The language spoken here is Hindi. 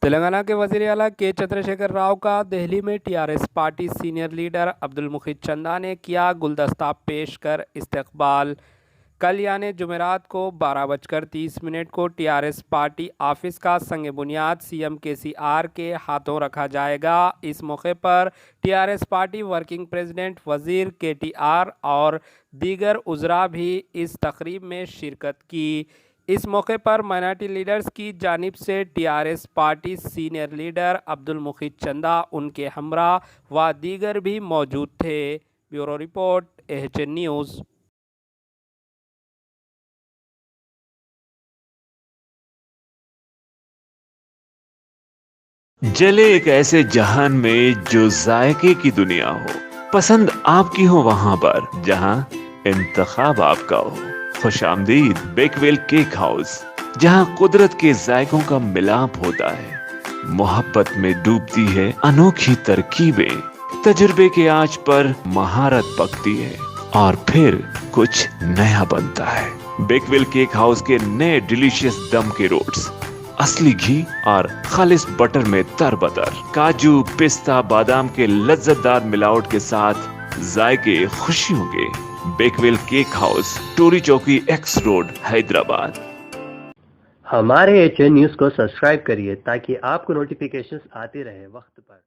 तेलंगाना के वज़ीर आला के चंद्रशेखर राव का दिल्ली में TRS party senior leader Abdul Mukhit Chanda ने किया गुलदस्ता पेश कर इस्तकबाल। कल यानी जुमेरात को 12:30 को टीआरएस पार्टी ऑफिस का संग बुनियाद सीएम केसीआर के हाथों रखा जाएगा। इस मौके पर टीआरएस पार्टी वर्किंग प्रेसिडेंट वज़ीर केटीआर और दीगर उज़रा भी इस तकरीब में शिरकत की। इस मौके पर माइनॉरिटी लीडर्स की जानिब से TRS party senior leader Abdul Mukhit Chanda, उनके हमरा व दीगर भी मौजूद थे। Bureau report, AHN news. जले एक ऐसे जहान में जो जायके की दुनिया हो, पसंद आपकी हो वहां पर जहां इंतखाब आपका हो। खुशामदीद बेकवेल केक हाउस, जहां कुदरत के जायकों का मिलाप होता है। मोहब्बत में डूबती है अनोखी तरकीबें, तजुर्बे के आंच पर महारत पकती है और फिर कुछ नया बनता है। बेकवेल केक हाउस के नए डिलीशियस दम के रोट्स, असली घी और खालिस बटर में तरबतर, काजू पिस्ता बादाम के लज्जतदार मिलावट के साथ जायके खुशियों के। बेकवेल केक हाउस, टोरी चौकी, एक्स रोड, हैदराबाद। हमारे एएचएन न्यूज़ को सब्सक्राइब करिए ताकि आपको नोटिफिकेशंस आते रहे वक्त पर।